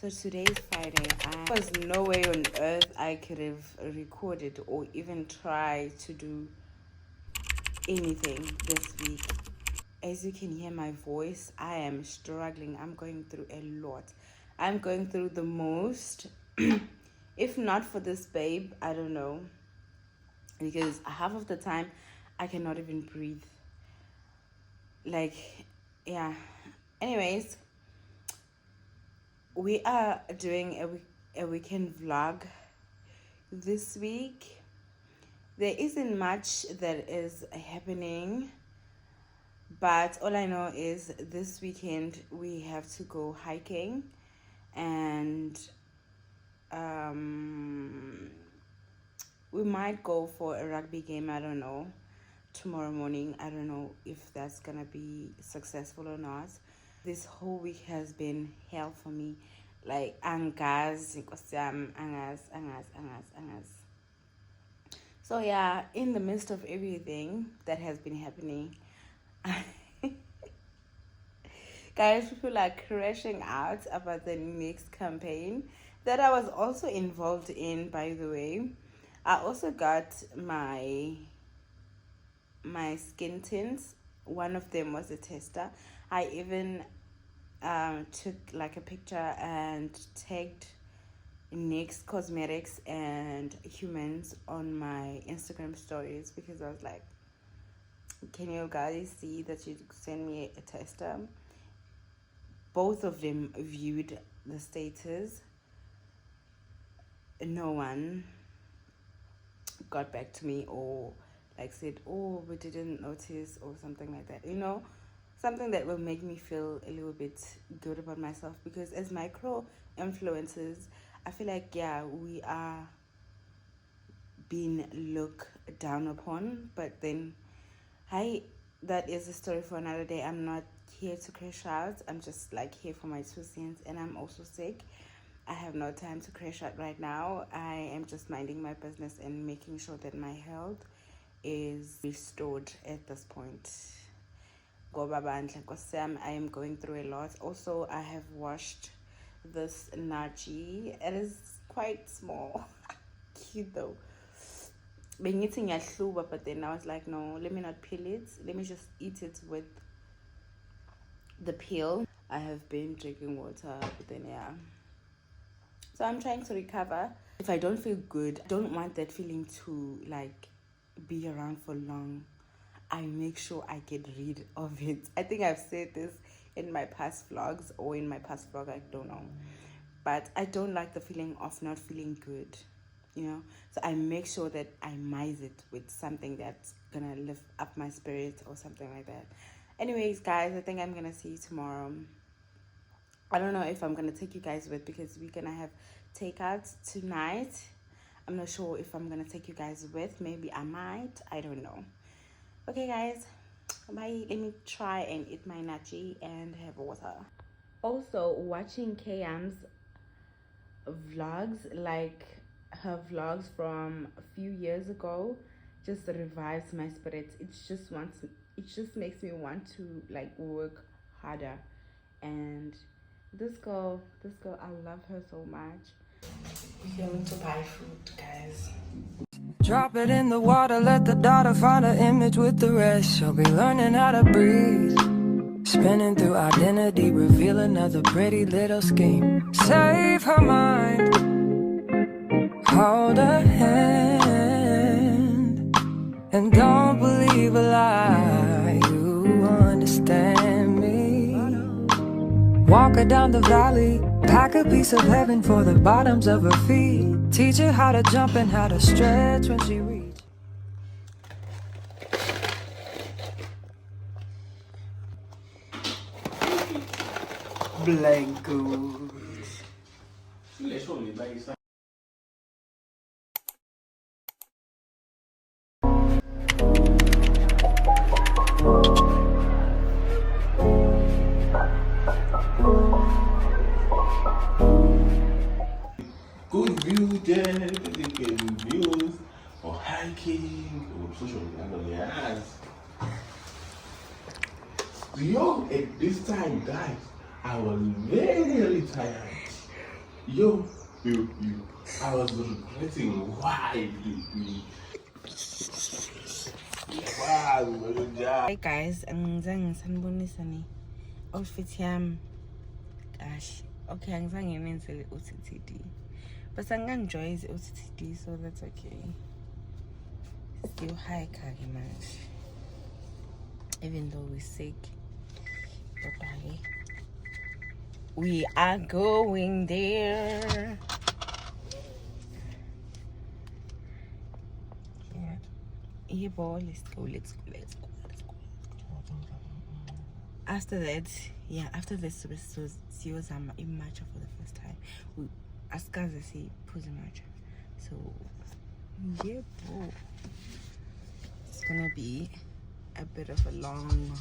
So today is Friday. There was no way on earth I could have recorded or even tried to do anything this week. As you can hear my voice, I am struggling. I'm going through a lot. I'm going through the most. If not for this babe, I don't know. Because half of the time, I cannot even breathe. Like, yeah. Anyways, we are doing a weekend vlog this week. There isn't much that is happening, but all I know is this weekend we have to go hiking, and we might go for a rugby game. I don't know, tomorrow morning. I don't know if that's gonna be successful or not. This whole week has been hell for me. Like, angas. So yeah, in the midst of everything that has been happening, guys, people are crashing out about the next campaign that I was also involved in, by the way. I also got my skin tints. One of them was a tester. I even took like a picture and tagged NYX Cosmetics and Humans on my Instagram stories, because I was like, can you guys see that you send me a tester? Both of them viewed the status. No one got back to me or like said, oh, we didn't notice, or something like that. You know, something that will make me feel a little bit good about myself, because as micro influencers, I feel like, yeah, we are being looked down upon, but then, hi, that is a story for another day. I'm not here to crash out. I'm just like here for my 2 cents, and I'm also sick. I have no time to crash out right now. I am just minding my business and making sure that my health is restored at this point. I am going through a lot. Also, I have washed this nachi. It is quite small. Cute though. But then I was like, no, let me not peel it. Let me just eat it with the peel. I have been drinking water, but then yeah. So I'm trying to recover. If I don't feel good, I don't want that feeling to like be around for long. I make sure I get rid of it. I think I've said this in my past vlogs or in my past vlog, I don't know. But I don't like the feeling of not feeling good, you know. So I make sure that I mize it with something that's gonna lift up my spirit or something like that. Anyways, guys, I think I'm gonna see you tomorrow. I don't know if I'm gonna take you guys with, because we're gonna have takeouts tonight. I'm not sure if I'm gonna take you guys with. Maybe I might. I don't know. Okay, guys, bye. Let me try and eat my nachi and have water. Also, watching Kayam's vlogs, like her vlogs from a few years ago, just revives my spirits. It just makes me want to like work harder. And this girl, I love her so much. We're going to buy food, guys. Drop it in the water, let the daughter find her image with the rest. She'll be learning how to breathe, spinning through identity, reveal another pretty little scheme. Save her mind, hold her hand, and don't believe a lie. You understand me. Walk her down the valley, pack a piece of heaven for the bottoms of her feet. Teach her how to jump and how to stretch when she reach. Blankos. Good view there, they can views or hiking or social media. Yo, at this time, guys, I was very tired. Yo, you. I was regretting why Hey guys, angizange sanibonisa ni outfit yami. Gosh. Okay, angizange nenzele uTTD. But enjoy the uTTD, so that's okay. Still high kage manje. Even though we're sick. But we are going there. Yeah, boy, let's go. After that, after this, so see was in Matcha for the first time. We ask us to see Pussy Matcha. So, yeah, bro. It's gonna be a bit of a long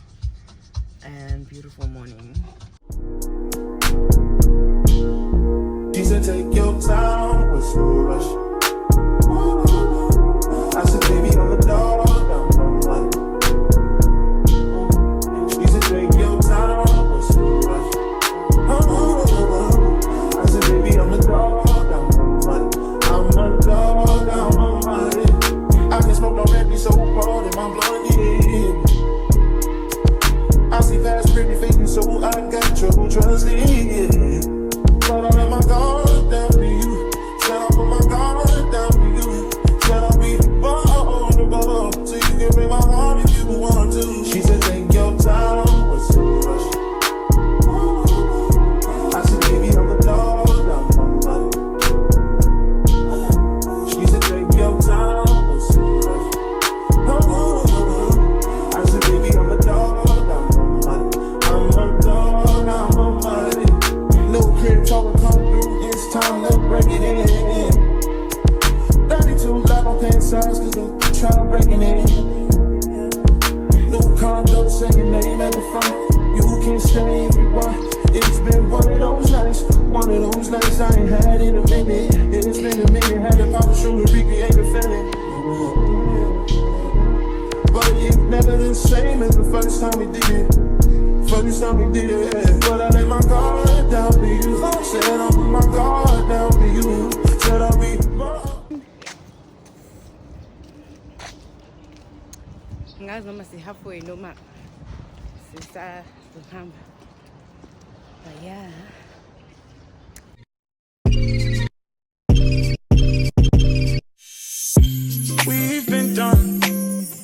and beautiful morning. She said, take your time, what's no rush? I said, baby, I'm a dog, I'm a man. She said, take your time, what's no rush? I said, baby, I'm a dog, I'm a man. I'm a dog, I'm a man. I can smoke no red, be so cold in my blood, yeah. I see fast, pretty faces, so I got trouble trusting, yeah. But I let my guard down to you. Said I put my guard down to you. Said I'll be vulnerable, so you can break my heart if you want to. She said, take your time, what's so rush? I said, baby, I'm a dog, I'm a man. She said, take your time, what's so rush? I said, baby, I'm a dog, I'm a man. I'm a dog, I'm a man. No crib talking come through, it's time to break it in. 32 black on pants size, cause I'm trying to break it in. New condo, say your name at the front. You can stay if you want. It's been one of those nights I ain't had in a minute. It's been a minute, had to pop a shoe to recreate the feeling. But it's never the same as the first time we did it. First time we did it, but I let my guard down to you. Said I put my guard down to you. Said I'll be. Ngazi noma si halfway noma sisazohamba. But yeah. We've been done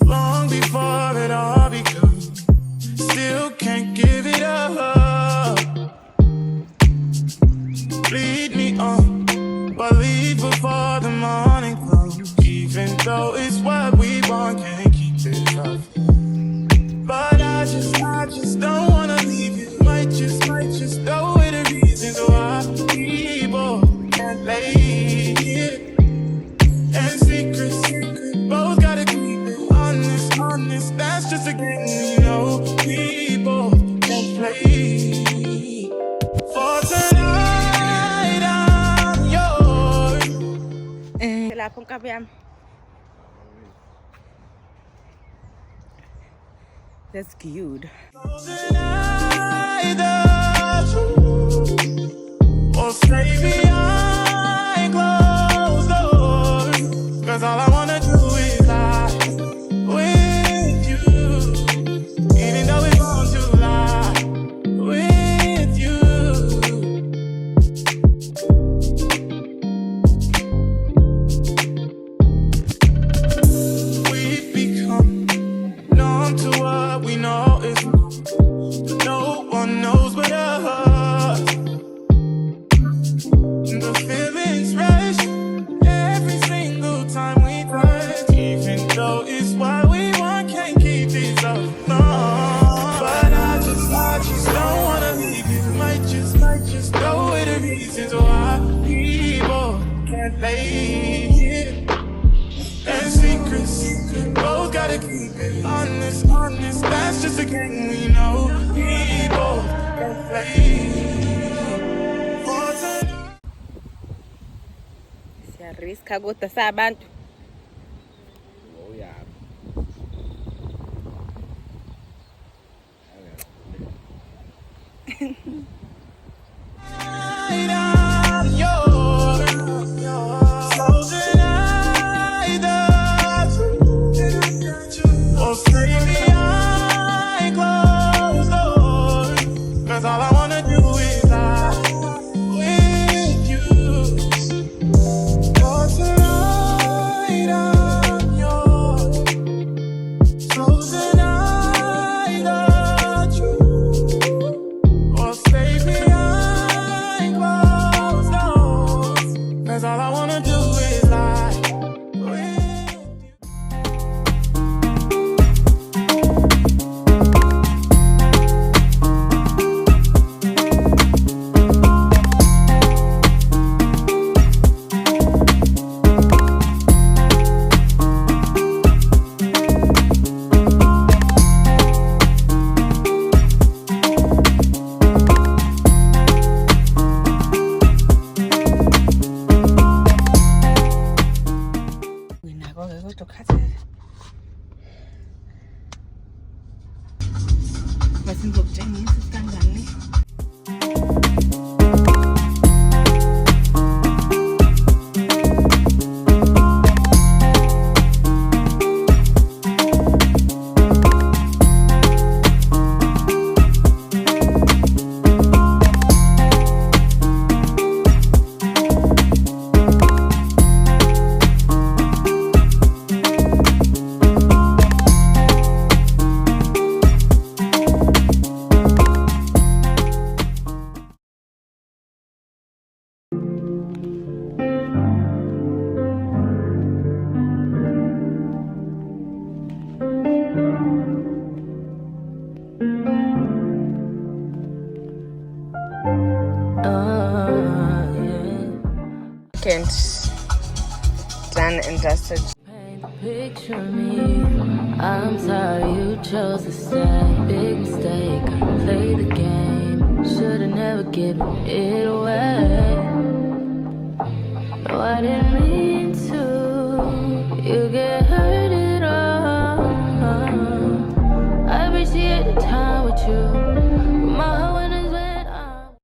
long before it all begun. Still can't give it up. Lead me on, but leave before the morning comes. Even though it's what we want, can't keep it up. But I just don't wanna leave you. Might just go with the reasons why people can't lay here. And secret, both gotta keep it honest. That's just a game we know. People can't play. For tonight, I'm yours. Lapong kape yami. That's cute. For tonight, the truth. Or stay behind closed doors. Cause all I wanna do is lie with you. Even though it's wrong to lie with you. We've become numb to what we know is wrong. But no one knows but us. The feelings rush every single time we touch. Even though it's what we want, can't keep it up. No. But I just don't wanna leave you. Might just go with the reasons why people can't lay here. And secret, both gotta keep it honest. That's just a game we know. People can't play. For tonight. Siyariska kodwa sabantu. Oh yeah. I'm yours. second. Done and dusted. Picture me, I'm sorry you chose to stay. Big mistake, I played the game. Should've never given it away. No, I didn't mean to. You get